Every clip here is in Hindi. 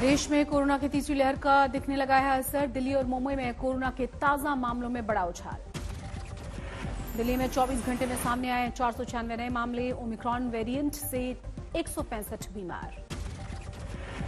देश में कोरोना की तीसरी लहर का दिखने लगा है असर। दिल्ली और मुंबई में कोरोना के ताजा मामलों में बड़ा उछाल। दिल्ली में 24 घंटे में सामने आए 496 नए मामले। ओमिक्रॉन वेरिएंट से 165 बीमार।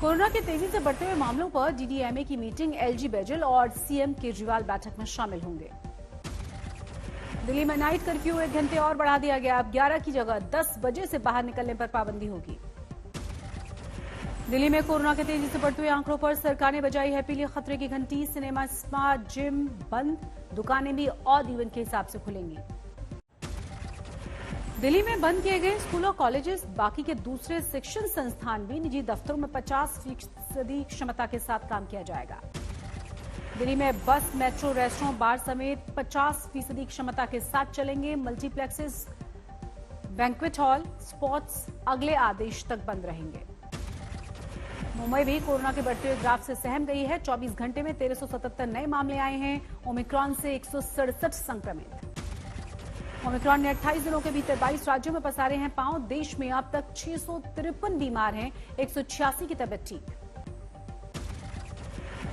कोरोना के तेजी से बढ़ते हुए मामलों पर डीडीएमए की मीटिंग। एलजी बैजल और सीएम केजरीवाल बैठक में शामिल होंगे। दिल्ली में नाइट कर्फ्यू 1 घंटे और बढ़ा दिया गया। अब 11 की जगह 10 बजे से बाहर निकलने पर पाबंदी होगी। दिल्ली में कोरोना के तेजी से बढ़ते हुए आंकड़ों पर सरकार ने बजाई है पीली खतरे की घंटी। सिनेमा, स्पा, जिम बंद। दुकानें भी ऑड इवन के हिसाब से खुलेंगी। दिल्ली में बंद किए गए स्कूल और कॉलेजेस। बाकी के दूसरे शिक्षण संस्थान भी। निजी दफ्तरों में 50% क्षमता के साथ काम किया जाएगा। दिल्ली में बस, मेट्रो, रेस्टोरेंट, बार समेत 50% क्षमता के साथ चलेंगे। मल्टीप्लेक्सेस, बैंक्वेट हॉल, स्पोर्ट्स अगले आदेश तक बंद रहेंगे। मुंबई भी कोरोना के बढ़ते हुए ग्राफ से सहम गई है। 24 घंटे में 1377 नए मामले आए हैं। ओमिक्रॉन से 167 संक्रमित। ओमिक्रॉन ने 28 दिनों के भीतर 22 राज्यों में पसारे हैं पांव। देश में अब तक 653 बीमार हैं। 186 की तबीयत ठीक।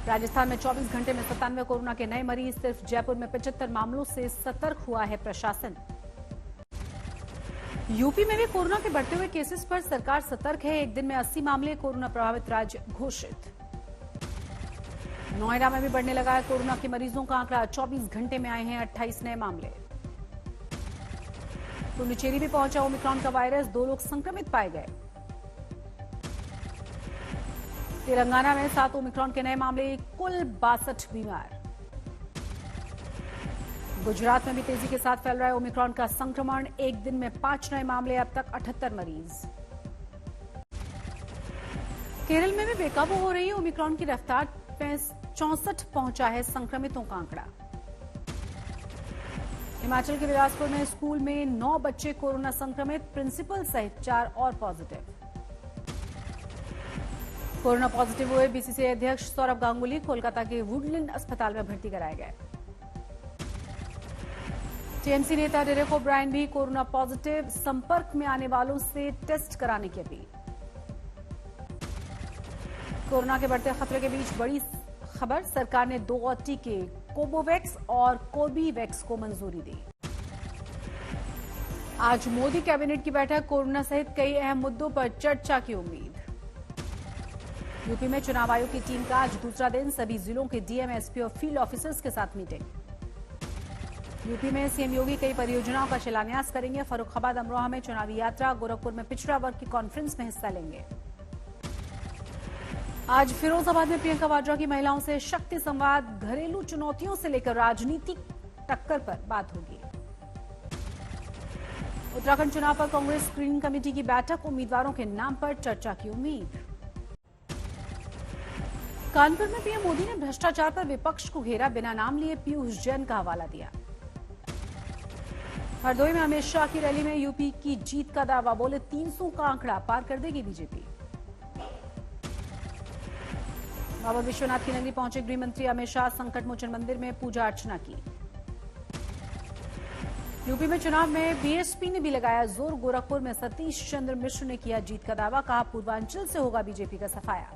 राजस्थान में 24 घंटे में 97 कोरोना के नए मरीज। सिर्फ जयपुर में 75 मामलों से सतर्क हुआ है प्रशासन। यूपी में भी कोरोना के बढ़ते हुए केसेस पर सरकार सतर्क है। एक दिन में 80 मामले। कोरोना प्रभावित राज्य घोषित। नोएडा में भी बढ़ने लगा है कोरोना के मरीजों का आंकड़ा। 24 घंटे में आए हैं 28 नए मामले। पुडुचेरी भी पहुंचा ओमिक्रॉन का वायरस। 2 लोग संक्रमित पाए गए। तेलंगाना में 7 ओमिक्रॉन के नए मामले। कुल 62 बीमार। गुजरात में भी तेजी के साथ फैल रहा है ओमिक्रॉन का संक्रमण। एक दिन में 5 नए मामले। अब तक 78 मरीज। केरल में भी बेकाबू हो रही है ओमिक्रॉन की रफ्तार। 64 पहुंचा है संक्रमितों का आंकड़ा। हिमाचल के बिलासपुर में स्कूल में 9 बच्चे कोरोना संक्रमित। प्रिंसिपल सहित 4 और पॉजिटिव। कोरोना पॉजिटिव हुए बीसीसीआई अध्यक्ष सौरभ गांगुली कोलकाता के वुडलैंड अस्पताल में भर्ती कराए गए। टीएमसी नेता डेरेक ओब्रायन भी कोरोना पॉजिटिव। संपर्क में आने वालों से टेस्ट कराने की अपील। कोरोना के बढ़ते खतरे के बीच बड़ी खबर। सरकार ने 2 और टीके कोवोवैक्स और कोर्बीवैक्स को मंजूरी दी। आज मोदी कैबिनेट की बैठक। कोरोना सहित कई अहम मुद्दों पर चर्चा की उम्मीद। यूपी में चुनाव आयोग की टीम का आज दूसरा दिन। सभी जिलों के डीएम, एसपी और फील्ड ऑफिसर्स के साथ मीटिंग। यूपी में सीएम योगी कई परियोजनाओं का शिलान्यास करेंगे। फर्रुखाबाद, अमरोहा में चुनावी यात्रा। गोरखपुर में पिछड़ा वर्ग की कॉन्फ्रेंस में हिस्सा लेंगे। आज फिरोजाबाद में प्रियंका वाड्रा की महिलाओं से शक्ति संवाद। घरेलू चुनौतियों से लेकर राजनीतिक टक्कर पर बात होगी। उत्तराखंड चुनाव पर कांग्रेस स्क्रीनिंग कमेटी की बैठक। उम्मीदवारों के नाम पर चर्चा की उम्मीद। कानपुर में पीएम मोदी ने भ्रष्टाचार पर विपक्ष को घेरा। बिना नाम लिए पीयूष जैन का हवाला दिया। हरदोई में अमित शाह की रैली में यूपी की जीत का दावा। बोले 300 का आंकड़ा पार कर देगी बीजेपी। बाबा विश्वनाथ की नगरी पहुंचे गृह मंत्री अमित शाह। संकट मोचन मंदिर में पूजा अर्चना की। यूपी में चुनाव में बीएसपी ने भी लगाया जोर। गोरखपुर में सतीश चंद्र मिश्र ने किया जीत का दावा। कहा पूर्वांचल से होगा बीजेपी का सफाया।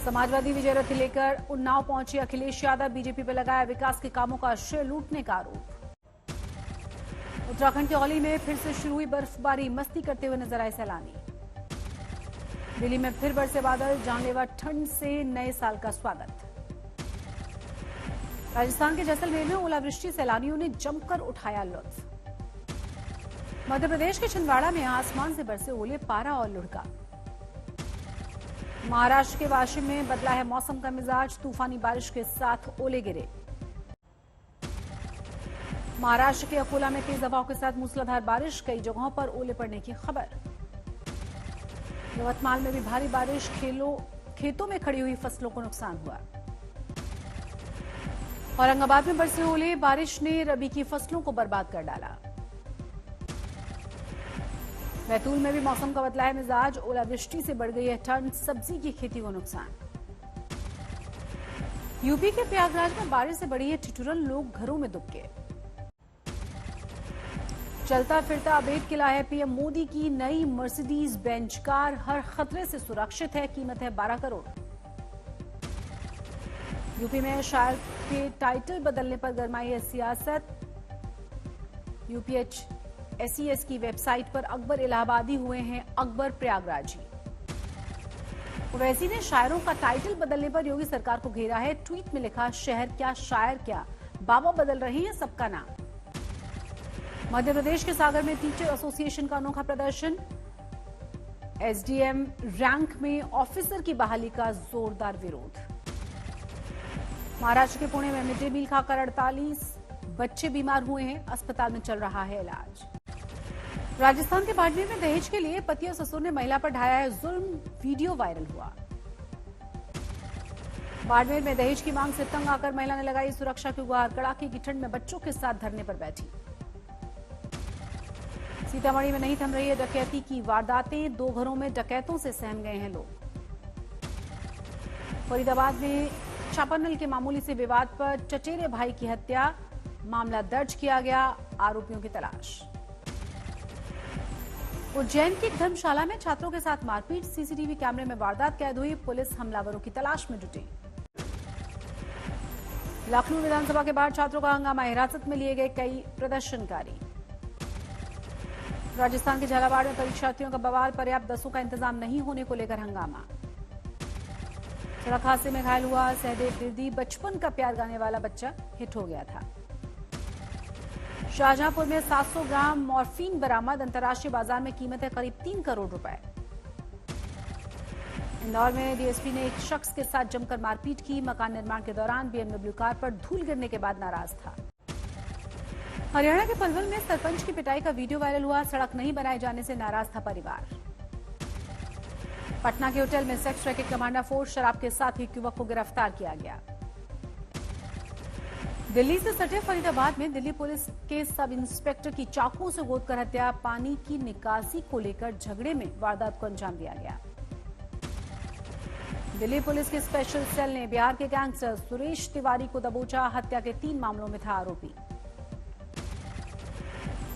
समाजवादी विजय रथ लेकर उन्नाव पहुंचे अखिलेश यादव। बीजेपी पर लगाया विकास के कामों का श्रेय लूटने का आरोप। उत्तराखंड के औली में फिर से शुरू हुई बर्फबारी। मस्ती करते हुए नजर आए सैलानी। दिल्ली में फिर बरसे बादल। जानलेवा ठंड से नए साल का स्वागत। राजस्थान के जैसलमेर में ओलावृष्टि। सैलानियों ने जमकर उठाया लुत्फ। मध्य प्रदेश के छिंदवाड़ा में आसमान से बरसे ओले। पारा और लुढ़का। महाराष्ट्र के वाशिम में बदला है मौसम का मिजाज। तूफानी बारिश के साथ ओले गिरे। महाराष्ट्र के अकोला में तेज हवाओं के साथ मूसलाधार बारिश। कई जगहों पर ओले पड़ने की खबर। यवतमाल में भी भारी बारिश। खेतों में खड़ी हुई फसलों को नुकसान हुआ। औरंगाबाद में बरसे ओले। बारिश ने रबी की फसलों को बर्बाद कर डाला। बैतूल में भी मौसम का बदला है मिजाज। ओलावृष्टि से बढ़ गई है ठंड। सब्जी की खेती को नुकसान। यूपी के प्रयागराज में बारिश से बढ़ी है ठिठुरन। लोग घरों में दुबके। चलता फिरता अबेद किला है पीएम मोदी की नई मर्सिडीज बेंच कार, हर खतरे से सुरक्षित है, कीमत है 12 करोड़। यूपी में शायर के टाइटल बदलने पर गरमाई है सियासत। यूपीएचएसईएस की वेबसाइट पर अकबर इलाहाबादी हुए हैं अकबर प्रयागराजी। ओवैसी ने शायरों का टाइटल बदलने पर योगी सरकार को घेरा है। ट्वीट में लिखा, शहर क्या शायर क्या, बाबा बदल रहे हैं सबका नाम। मध्य प्रदेश के सागर में टीचर एसोसिएशन का अनोखा प्रदर्शन। एसडीएम रैंक में ऑफिसर की बहाली का जोरदार विरोध। महाराष्ट्र के पुणे में मिड डे मील खाकर 48 बच्चे बीमार हुए हैं, अस्पताल में चल रहा है इलाज। राजस्थान के बाड़मेर में दहेज के लिए पति और ससुर ने महिला पर ढाया है जुल्म, वीडियो वायरल हुआ। बाड़मेर में दहेज की मांग से तंग आकर महिला ने लगाई सुरक्षा की गुहार, कड़ाके की ठंड में बच्चों के साथ धरने पर बैठी। सीतामढ़ी में नहीं थम रही है डकैती की वारदातें, 2 घरों में डकैतों से सहम गए हैं लोग। फरीदाबाद में चापानल के मामूली से विवाद पर चचेरे भाई की हत्या, मामला दर्ज किया गया, आरोपियों की तलाश। उज्जैन की धर्मशाला में छात्रों के साथ मारपीट, सीसीटीवी कैमरे में वारदात कैद हुई, पुलिस हमलावरों की तलाश में जुटी। लखनऊ विधानसभा के बाहर छात्रों का हंगामा, हिरासत में लिए गए कई प्रदर्शनकारी। राजस्थान के झालावाड़ में परीक्षार्थियों का बवाल, पर्याप्त बसों का इंतजाम नहीं होने को लेकर हंगामा। सड़क हादसे में घायल हुआ सहदेव बिरदी, बचपन का प्यार गाने वाला बच्चा हिट हो गया था। शाहजहांपुर में 700 ग्राम मॉर्फिन बरामद, अंतर्राष्ट्रीय बाजार में कीमत है करीब 3 करोड़ रुपए। इंदौर में डीएसपी ने एक शख्स के साथ जमकर मारपीट की, मकान निर्माण के दौरान बीएमडब्ल्यू कार पर धूल गिरने के बाद नाराज था। हरियाणा के पलवल में सरपंच की पिटाई का वीडियो वायरल हुआ, सड़क नहीं बनाए जाने से नाराज था परिवार। पटना के होटल में सेक्स रैकेट कमांडर फोर्स शराब के साथ एक युवक को गिरफ्तार किया गया। दिल्ली से सटे फरीदाबाद में दिल्ली पुलिस के सब इंस्पेक्टर की चाकू से गोदकर हत्या, पानी की निकासी को लेकर झगड़े में वारदात को अंजाम दिया गया। दिल्ली पुलिस के स्पेशल सेल ने बिहार के गैंगस्टर सुरेश तिवारी को दबोचा, हत्या के 3 मामलों में था आरोपी।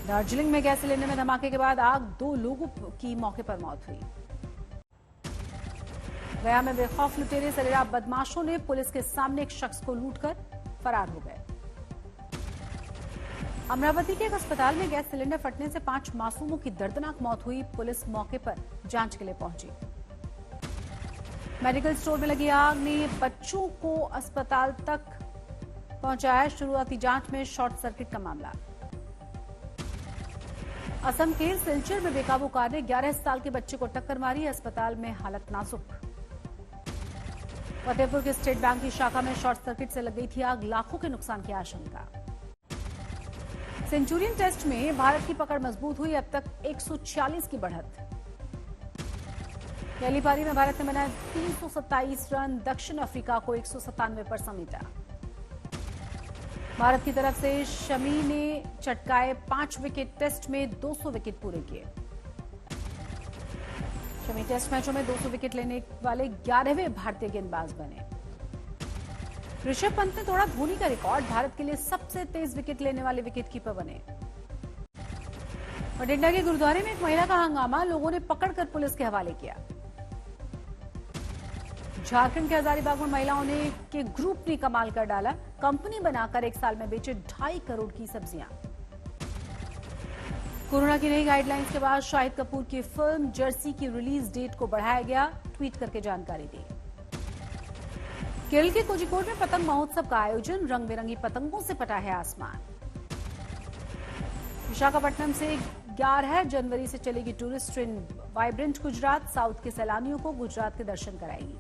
दार्जिलिंग में गैस सिलेंडर में धमाके के बाद आग, 2 लोगों की मौके पर मौत हुई। गया में बेखौफ लुटेरे सरेराब बदमाशों ने पुलिस के सामने एक शख्स को लूटकर फरार हो गए। अमरावती के एक अस्पताल में गैस सिलेंडर फटने से 5 मासूमों की दर्दनाक मौत हुई, पुलिस मौके पर जांच के लिए पहुंची। मेडिकल स्टोर में लगी आग ने बच्चों को अस्पताल तक पहुंचाया, शुरुआती जांच में शॉर्ट सर्किट का मामला। असम के सिलचर में बेकाबू कार ने 11 साल के बच्चे को टक्कर मारी, अस्पताल में हालत नाजुक। फतेहपुर के स्टेट बैंक की शाखा में शॉर्ट सर्किट से लग गई थी आग, लाखों के नुकसान की आशंका। सेंचुरियन टेस्ट में भारत की पकड़ मजबूत हुई, अब तक 146 की बढ़त। पहली पारी में भारत ने बनाए 327 रन, दक्षिण अफ्रीका को 197 पर समेटा। भारत की तरफ से शमी ने चटकाए 5 विकेट, टेस्ट में 200 विकेट पूरे किए। शमी टेस्ट मैचों में 200 विकेट लेने वाले 11वें भारतीय गेंदबाज बने। ऋषभ पंत ने तोड़ा धोनी का रिकॉर्ड, भारत के लिए सबसे तेज विकेट लेने वाले विकेटकीपर बने। बठिंडा के गुरुद्वारे में एक महिला का हंगामा, लोगों ने पकड़कर पुलिस के हवाले किया। झारखंड के हजारीबाग में महिलाओं ने के ग्रुप ने कमाल कर डाला, कंपनी बनाकर 1 साल में बेचे 2.5 करोड़ की सब्जियां। कोरोना की नई गाइडलाइंस के बाद शाहिद कपूर की फिल्म जर्सी की रिलीज डेट को बढ़ाया गया, ट्वीट करके जानकारी दी। केरल के कोझिकोड में पतंग महोत्सव का आयोजन, रंग बिरंगी पतंगों से पटा है आसमान। विशाखापट्टनम से 11 जनवरी से चलेगी tourist train vibrant Gujarat, south के सैलानियों को गुजरात के दर्शन कराएगी।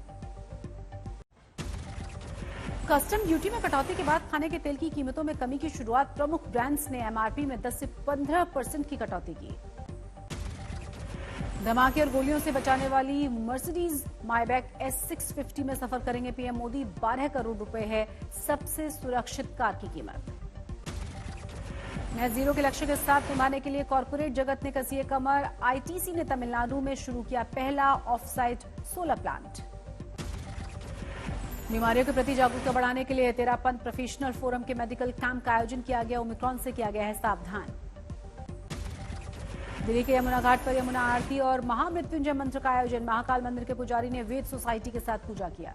कस्टम ड्यूटी में कटौती के बाद खाने के तेल की कीमतों में कमी की शुरुआत, प्रमुख ब्रांड्स ने एमआरपी में 10 से 15% की कटौती की। धमाके और गोलियों से बचाने वाली मर्सिडीज मायबैक S650 में सफर करेंगे पीएम मोदी, 12 करोड़ रुपए है सबसे सुरक्षित कार की कीमत। नेट जीरो के लक्ष्य के साथ निभाने के लिए कॉर्पोरेट जगत ने कसी है कमर, आईटीसी ने तमिलनाडु में शुरू किया पहला ऑफ-साइट सोलर प्लांट। बीमारियों के प्रति जागरूकता बढ़ाने के लिए 13 पंथ प्रोफेशनल फोरम के मेडिकल कैंप का आयोजन किया गया, ओमिक्रॉन से किया गया है सावधान। दिल्ली के यमुना घाट पर यमुना आरती और महामृत्युंजय मंत्र का आयोजन। महाकाल मंदिर के पुजारी ने वेद सोसाइटी के साथ पूजा किया।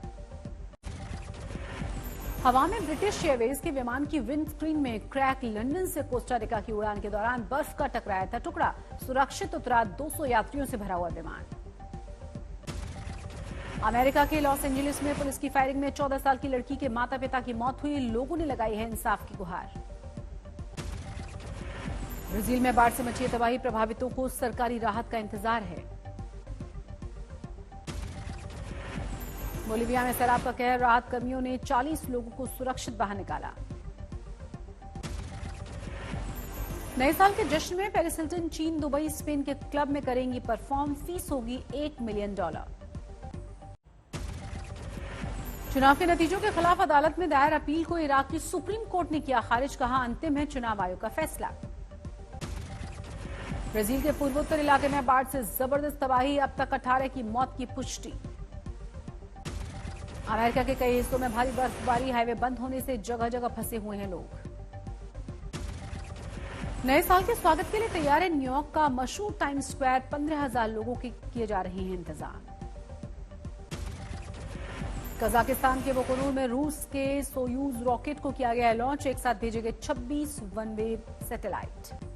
हवा में ब्रिटिश एयरवेज के विमान की विंड स्क्रीन में क्रैक। लंदन से कोस्टारिका की उड़ान के दौरान बर्फ का टकराया था टुकड़ा। सुरक्षित उतरा 200 यात्रियों से भरा हुआ विमान। अमेरिका के लॉस एंजलिस में पुलिस की फायरिंग में 14 साल की लड़की के माता पिता की मौत हुई। लोगों ने लगाई है इंसाफ की गुहार। ब्राजील में बाढ़ से मची तबाही। प्रभावितों को सरकारी राहत का इंतजार है। बोलीविया में सैलाब का कहर। राहत कर्मियों ने 40 लोगों को सुरक्षित बाहर निकाला। नए साल के जश्न में पेरिस हिल्टन चीन, दुबई, स्पेन के क्लब में करेंगी परफॉर्म। फीस होगी $1 मिलियन। चुनाव के नतीजों के खिलाफ अदालत में दायर अपील को इराक की सुप्रीम कोर्ट ने किया खारिज। कहा अंतिम है चुनाव आयोग का फैसला। ब्राजील के पूर्वोत्तर इलाके में बाढ़ से जबरदस्त तबाही। अब तक 18 की मौत की पुष्टि। अमेरिका के कई हिस्सों में भारी बर्फबारी। हाईवे बंद होने से जगह जगह फंसे हुए हैं लोग। नए साल के स्वागत के लिए तैयार है न्यूयॉर्क का मशहूर टाइम्स स्क्वायर। 15,000 लोगों के किए जा रहे हैं इंतजाम। कजाकिस्तान के बोकोनूर में रूस के सोयूज रॉकेट को किया गया लॉन्च। एक साथ भेजे गए 26 वन वे सैटेलाइट।